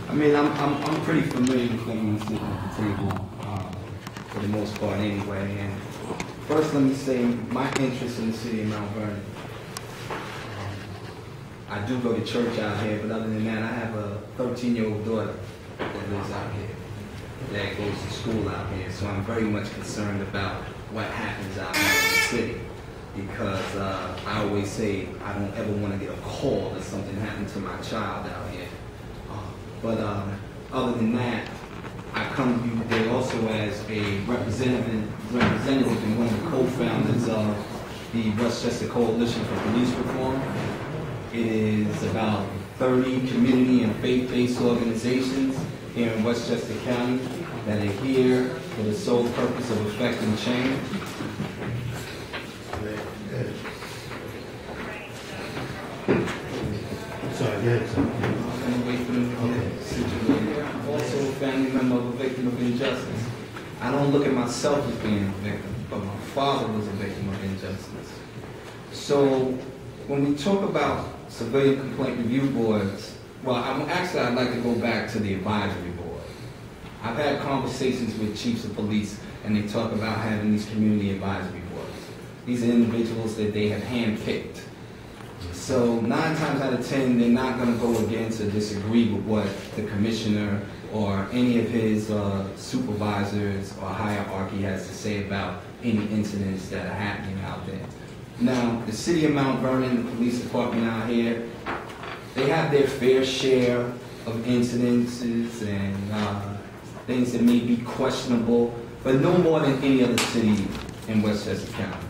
I mean, I'm pretty familiar with things sitting at the table, for the most part anyway. And first, let me say my interest in the city of Mount Vernon. I do go to church out here, but other than that, I have a 13-year-old daughter that lives out here, that goes to school out here. So I'm very much concerned about what happens out here in the city, because I always say I don't ever want to get a call that something happened to my child out here. But other than that, I come to you today also as a representative and one of the co-founders of the Westchester Coalition for Police Reform. It is about 30 community and faith-based organizations here in Westchester County that are here for the sole purpose of effecting change. Sorry, go ahead, sir. I'm going to wait for them to get situated. I'm also a family member of a victim of injustice. I don't look at myself as being a victim, but my father was a victim of injustice. So when we talk about civilian complaint review boards, well, I'd like to go back to the advisory board. I've had conversations with chiefs of police, and they talk about having these community advisory boards. These are individuals that they have handpicked. So 9 times out of 10, they're not going to go against or disagree with what the commissioner or any of his supervisors or hierarchy has to say about any incidents that are happening out there. Now, the city of Mount Vernon, the police department out here, they have their fair share of incidences and things that may be questionable, but no more than any other city in Westchester County.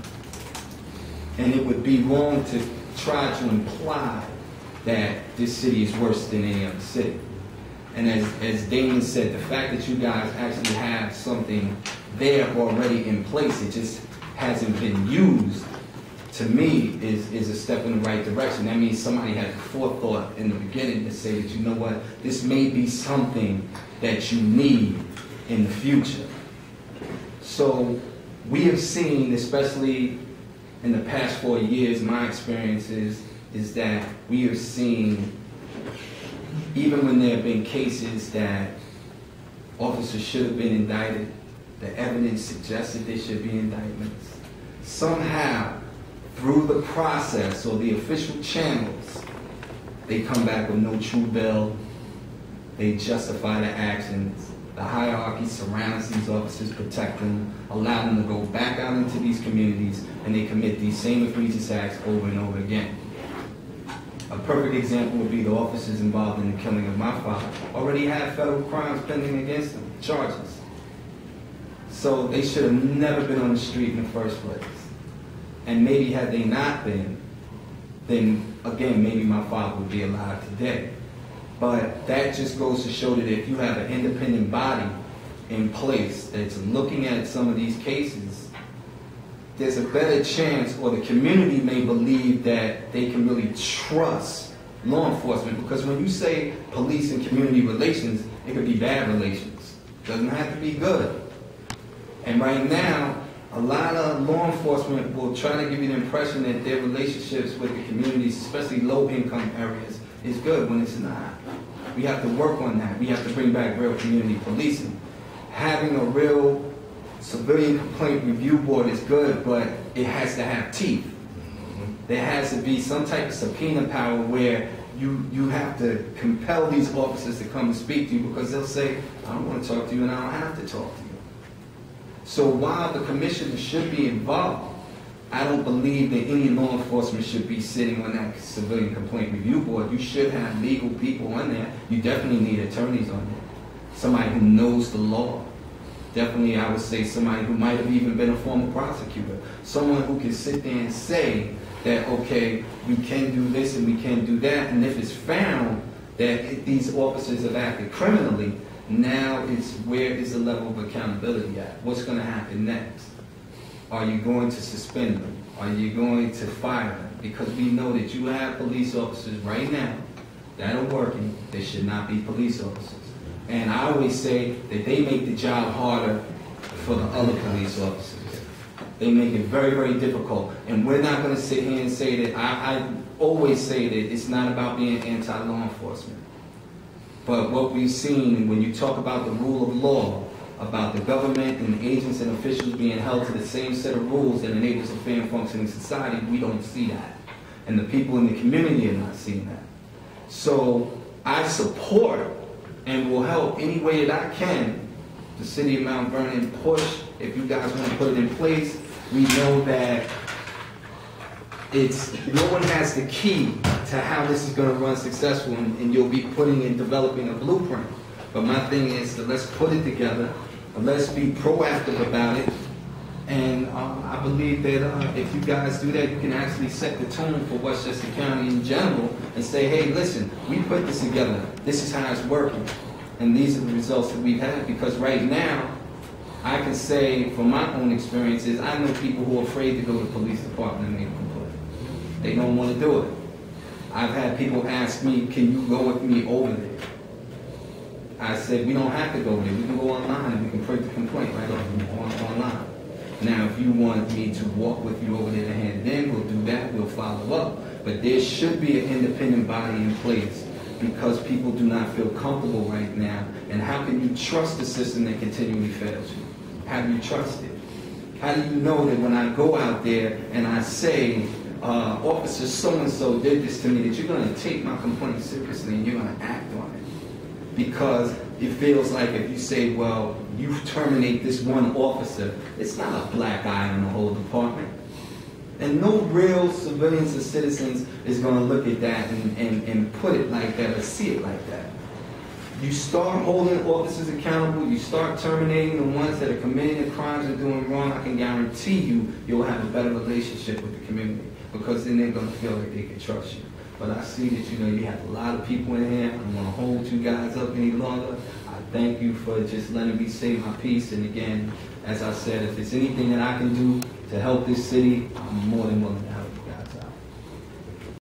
And it would be wrong to try to imply that this city is worse than any other city. And as Damon said, the fact that you guys actually have something there already in place, it just hasn't been used, to me, is a step in the right direction. That means somebody had forethought in the beginning to say that, you know what, this may be something that you need in the future. So we have seen, especially in the past 4 years, my experience is that we have seen, even when there have been cases that officers should have been indicted, the evidence suggested there should be indictments, somehow, through the process or the official channels, they come back with no true bill, they justify their actions, the hierarchy surrounds these officers, protect them, allow them to go back out into these communities, and they commit these same egregious acts over and over again. A perfect example would be the officers involved in the killing of my father already had federal crimes pending against them, charges. So they should have never been on the street in the first place. And maybe had they not been, then again, maybe my father would be alive today. But that just goes to show that if you have an independent body in place that's looking at some of these cases, there's a better chance, or the community may believe that they can really trust law enforcement. Because when you say police and community relations, it could be bad relations. It doesn't have to be good. And right now, a lot of law enforcement will try to give you the impression that their relationships with the communities, especially low-income areas, is good when it's not. We have to work on that. We have to bring back real community policing. Having a real civilian complaint review board is good, but it has to have teeth. There has to be some type of subpoena power where you have to compel these officers to come and speak to you, because they'll say, I don't want to talk to you and I don't have to talk to you. So while the commissioner should be involved, I don't believe that any law enforcement should be sitting on that civilian complaint review board. You should have legal people on there. You definitely need attorneys on there. Somebody who knows the law. Definitely, I would say somebody who might have even been a former prosecutor. Someone who can sit there and say that, okay, we can do this and we can do that. And if it's found that these officers have acted criminally, now it's where is the level of accountability at? What's going to happen next? Are you going to suspend them? Are you going to fire them? Because we know that you have police officers right now that are working. They should not be police officers. And I always say that they make the job harder for the other police officers. They make it very, very difficult. And we're not going to sit here and say that, I always say that it's not about being anti-law enforcement. But what we've seen when you talk about the rule of law, about the government and agents and officials being held to the same set of rules that enables a fair and functioning society, we don't see that. And the people in the community are not seeing that. So I support and will help any way that I can the city of Mount Vernon push. If you guys want to put it in place, we know that no one has the key to how this is going to run successful, and you'll be putting and developing a blueprint. But my thing is that let's put it together, let's be proactive about it, and I believe that if you guys do that, you can actually set the tone for Westchester County in general and say, hey, listen, we put this together, this is how it's working, and these are the results that we've had. Because right now, I can say from my own experiences, I know people who are afraid to go to the police department and make a complaint. They don't want to do it. I've had people ask me, can you go with me over there? I said, we don't have to go there. We can go online and we can print the complaint right online. Now, if you want me to walk with you over there to hand it in, we'll do that. We'll follow up. But there should be an independent body in place, because people do not feel comfortable right now. And how can you trust a system that continually fails you? How do you trust it? How do you know that when I go out there and I say, Officer so-and-so did this to me, that you're going to take my complaint seriously and you're going to act on it? Because it feels like if you say, well, you terminate this one officer, it's not a black eye on the whole department. And no real civilians or citizens is going to look at that and put it like that or see it like that. You start holding officers accountable, you start terminating the ones that are committing the crimes and doing wrong, I can guarantee you'll have a better relationship with the community, because then they're going to feel like they can trust you. But I see that you have a lot of people in here. I don't want to hold you guys up any longer. I thank you for just letting me say my piece. And again, as I said, if there's anything that I can do to help this city, I'm more than willing to help.